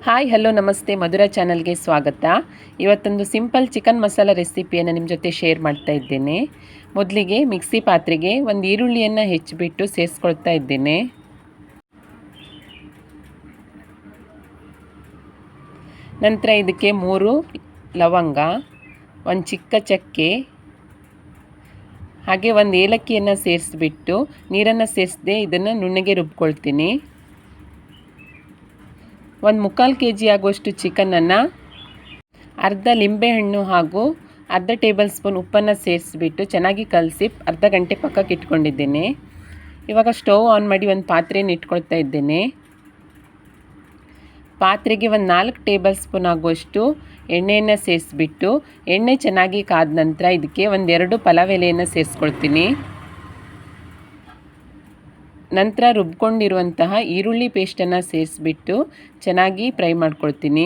Hi hello ನಮಸ್ತೆ ಮಧುರಾ ಚಾನಲ್ಗೆ ಸ್ವಾಗತ. ಇವತ್ತೊಂದು ಸಿಂಪಲ್ ಚಿಕನ್ ಮಸಾಲ ರೆಸಿಪಿಯನ್ನು ನಿಮ್ಮ ಜೊತೆ ಶೇರ್ ಮಾಡ್ತಾ ಇದ್ದೇನೆ. ಮೊದಲಿಗೆ ಮಿಕ್ಸಿ ಪಾತ್ರೆಗೆ ಒಂದು ಈರುಳ್ಳಿಯನ್ನು ಹೆಚ್ಚಿಬಿಟ್ಟು ಸೇರಿಸ್ಕೊಳ್ತಾ ಇದ್ದೇನೆ. ನಂತರ ಇದಕ್ಕೆ 3 ಲವಂಗ, ಒಂದು ಚಿಕ್ಕ ಚಕ್ಕೆ, ಹಾಗೆ ಒಂದು ಏಲಕ್ಕಿಯನ್ನು ಸೇರಿಸ್ಬಿಟ್ಟು ನೀರನ್ನು ಸೇರಿಸದೆ ಇದನ್ನು ನುಣ್ಣಗೆ ರುಬ್ಕೊಳ್ತೀನಿ. ಒಂದು 3/4 kg ಆಗುವಷ್ಟು ಚಿಕನನ್ನು ಅರ್ಧ ಲಿಂಬೆಹಣ್ಣು ಹಾಗೂ ಅರ್ಧ ಟೇಬಲ್ ಸ್ಪೂನ್ ಉಪ್ಪನ್ನು ಸೇರಿಸ್ಬಿಟ್ಟು ಚೆನ್ನಾಗಿ ಕಲಸಿ ಅರ್ಧ ಗಂಟೆ ಪಕ್ಕಕ್ಕೆ ಇಟ್ಕೊಂಡಿದ್ದೇನೆ. ಇವಾಗ ಸ್ಟವ್ ಆನ್ ಮಾಡಿ ಒಂದು ಪಾತ್ರೆಯನ್ನು ಇಟ್ಕೊಳ್ತಾ ಇದ್ದೇನೆ. ಪಾತ್ರೆಗೆ ಒಂದು 4 ಟೇಬಲ್ ಸ್ಪೂನ್ ಆಗುವಷ್ಟು ಎಣ್ಣೆಯನ್ನು ಸೇರಿಸ್ಬಿಟ್ಟು ಎಣ್ಣೆ ಚೆನ್ನಾಗಿ ಕಾದ ನಂತರ ಇದಕ್ಕೆ ಒಂದು 2 ಪಲಾವ್ ಎಲೆಯನ್ನು ಸೇರಿಸ್ಕೊಳ್ತೀನಿ. ನಂತರ ರುಬ್ಕೊಂಡಿರುವಂತಹ ಈರುಳ್ಳಿ ಪೇಸ್ಟನ್ನು ಸೇರಿಸ್ಬಿಟ್ಟು ಚೆನ್ನಾಗಿ ಫ್ರೈ ಮಾಡ್ಕೊಳ್ತೀನಿ.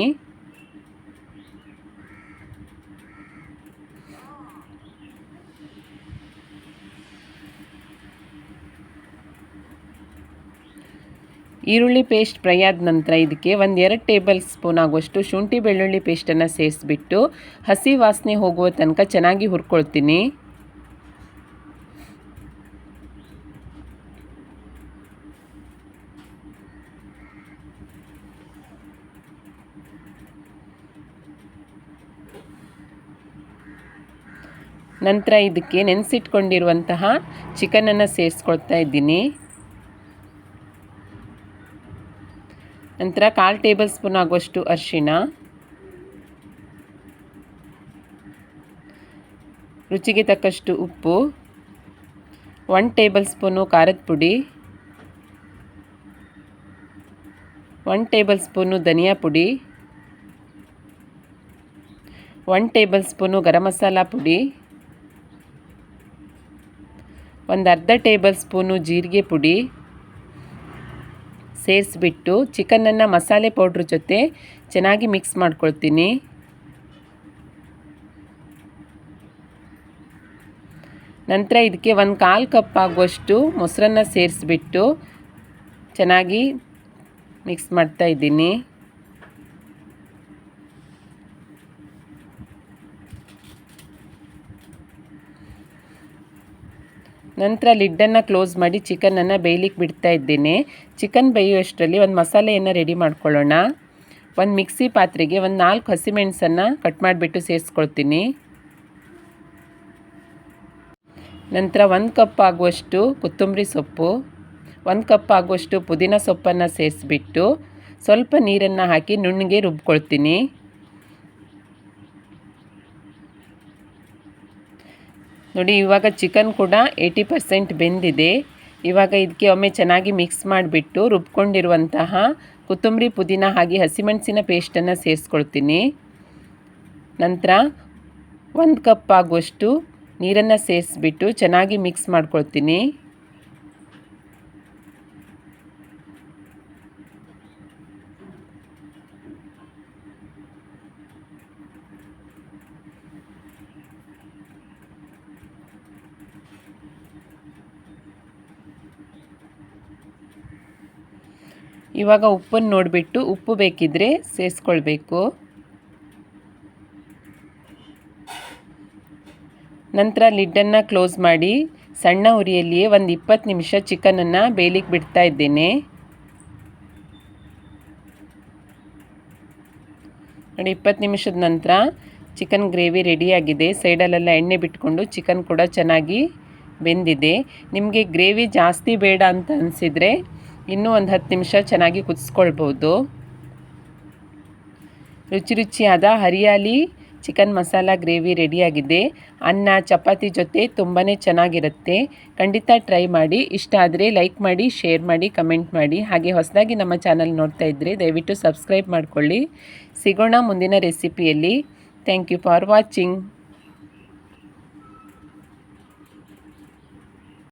ಈರುಳ್ಳಿ ಪೇಸ್ಟ್ ಫ್ರೈ ಆದ ನಂತರ ಇದಕ್ಕೆ ಒಂದು 2 ಟೇಬಲ್ ಸ್ಪೂನ್ ಆಗುವಷ್ಟು ಶುಂಠಿ ಬೆಳ್ಳುಳ್ಳಿ ಪೇಸ್ಟನ್ನು ಸೇರಿಸ್ಬಿಟ್ಟು ಹಸಿ ವಾಸನೆ ಹೋಗುವ ತನಕ ಚೆನ್ನಾಗಿ ಹುರ್ಕೊಳ್ತೀನಿ. ನಂತರ ಇದಕ್ಕೆ ನೆನೆಸಿಟ್ಕೊಂಡಿರುವಂತಹ ಚಿಕನನ್ನು ಸೇರಿಸ್ಕೊಳ್ತಾ ಇದ್ದೀನಿ. ನಂತರ 1/4 ಟೇಬಲ್ ಸ್ಪೂನ್ ಆಗುವಷ್ಟು ಅರಿಶಿಣ, ರುಚಿಗೆ ತಕ್ಕಷ್ಟು ಉಪ್ಪು, 1 ಟೇಬಲ್ ಸ್ಪೂನು ಖಾರದ ಪುಡಿ, 1 ಟೇಬಲ್ ಸ್ಪೂನು ಧನಿಯಾ ಪುಡಿ, 1 ಟೇಬಲ್ ಸ್ಪೂನು ಗರಂ ಮಸಾಲ ಪುಡಿ, ಒಂದು ಅರ್ಧ ಟೇಬಲ್ ಸ್ಪೂನು ಜೀರಿಗೆ ಪುಡಿ ಸೇರಿಸ್ಬಿಟ್ಟು ಚಿಕನನ್ನು ಮಸಾಲೆ ಪೌಡ್ರ್ ಜೊತೆ ಚೆನ್ನಾಗಿ ಮಿಕ್ಸ್ ಮಾಡ್ಕೊಳ್ತೀನಿ. ನಂತರ ಇದಕ್ಕೆ ಒಂದು 1/4 ಕಪ್ ಆಗುವಷ್ಟು ಮೊಸರನ್ನು ಸೇರಿಸ್ಬಿಟ್ಟು ಚೆನ್ನಾಗಿ ಮಿಕ್ಸ್ ಮಾಡ್ತಾ ಇದ್ದೀನಿ. ನಂತರ ಲಿಡ್ಡನ್ನು ಕ್ಲೋಸ್ ಮಾಡಿ ಚಿಕನನ್ನು ಬೇಯಲಿಕ್ಕೆ ಬಿಡ್ತಾ ಇದ್ದೇನೆ. ಚಿಕನ್ ಬೇಯುವಷ್ಟರಲ್ಲಿ ಒಂದು ಮಸಾಲೆಯನ್ನು ರೆಡಿ ಮಾಡ್ಕೊಳ್ಳೋಣ. ಒಂದು ಮಿಕ್ಸಿ ಪಾತ್ರೆಗೆ ಒಂದು 4 ಹಸಿಮೆಣಸನ್ನು ಕಟ್ ಮಾಡಿಬಿಟ್ಟು ಸೇರಿಸ್ಕೊಳ್ತೀನಿ. ನಂತರ 1 ಕಪ್ ಆಗುವಷ್ಟು ಕೊತ್ತಂಬರಿ ಸೊಪ್ಪು, 1 ಕಪ್ ಆಗುವಷ್ಟು ಪುದೀನ ಸೊಪ್ಪನ್ನು ಸೇರಿಸ್ಬಿಟ್ಟು ಸ್ವಲ್ಪ ನೀರನ್ನು ಹಾಕಿ ನುಣ್ಣಗೆ ರುಬ್ಕೊಳ್ತೀನಿ. ನೋಡಿ, ಇವಾಗ ಚಿಕನ್ ಕೂಡ 80% ಬೆಂದಿದೆ. ಇವಾಗ ಇದಕ್ಕೆ ಒಮ್ಮೆ ಚೆನ್ನಾಗಿ ಮಿಕ್ಸ್ ಮಾಡಿಬಿಟ್ಟು ರುಬ್ಕೊಂಡಿರುವಂತಹ ಕೊತ್ತಂಬರಿ ಪುದೀನ ಹಾಗೆ ಹಸಿಮೆಣಸಿನ ಪೇಸ್ಟನ್ನು ಸೇರಿಸ್ಕೊಳ್ತೀನಿ. ನಂತರ 1 ಕಪ್ ಆಗುವಷ್ಟು ನೀರನ್ನು ಸೇರಿಸ್ಬಿಟ್ಟು ಚೆನ್ನಾಗಿ ಮಿಕ್ಸ್ ಮಾಡ್ಕೊಳ್ತೀನಿ. ಇವಾಗ ಉಪ್ಪನ್ನು ನೋಡಿಬಿಟ್ಟು ಉಪ್ಪು ಬೇಕಿದ್ದರೆ ಸೇರಿಸ್ಕೊಳ್ಬೇಕು. ನಂತರ ಲಿಡ್ಡನ್ನು ಕ್ಲೋಸ್ ಮಾಡಿ ಸಣ್ಣ ಉರಿಯಲ್ಲಿಯೇ ಒಂದು 20 ನಿಮಿಷ ಚಿಕನನ್ನು ಬೇಯಲಿಕ್ಕೆ ಬಿಡ್ತಾ ಇದ್ದೇನೆ. ನೋಡಿ, 20 ನಿಮಿಷದ ನಂತರ ಚಿಕನ್ ಗ್ರೇವಿ ರೆಡಿಯಾಗಿದೆ. ಸೈಡಲ್ಲೆಲ್ಲ ಎಣ್ಣೆ ಬಿಟ್ಕೊಂಡು ಚಿಕನ್ ಕೂಡ ಚೆನ್ನಾಗಿ ಬೆಂದಿದೆ. ನಿಮಗೆ ಗ್ರೇವಿ ಜಾಸ್ತಿ ಬೇಡ ಅಂತ ಅನಿಸಿದರೆ ಇನ್ನೂ ಒಂದು 10 ನಿಮಿಷ ಚೆನ್ನಾಗಿ ಕುದಿಸ್ಕೊಳ್ಬೋದು. ರುಚಿಯಾದ ಹರಿಯಾಲಿ ಚಿಕನ್ ಮಸಾಲ ಗ್ರೇವಿ ರೆಡಿಯಾಗಿದೆ. ಅನ್ನ ಚಪಾತಿ ಜೊತೆ ತುಂಬಾ ಚೆನ್ನಾಗಿರುತ್ತೆ. ಖಂಡಿತ ಟ್ರೈ ಮಾಡಿ. ಇಷ್ಟ ಆದರೆ ಲೈಕ್ ಮಾಡಿ, ಶೇರ್ ಮಾಡಿ, ಕಮೆಂಟ್ ಮಾಡಿ. ಹಾಗೆ ಹೊಸದಾಗಿ ನಮ್ಮ ಚಾನಲ್ ನೋಡ್ತಾ ಇದ್ದರೆ ದಯವಿಟ್ಟು ಸಬ್ಸ್ಕ್ರೈಬ್ ಮಾಡಿಕೊಳ್ಳಿ. ಸಿಗೋಣ ಮುಂದಿನ ರೆಸಿಪಿಯಲ್ಲಿ. Thank you for watching.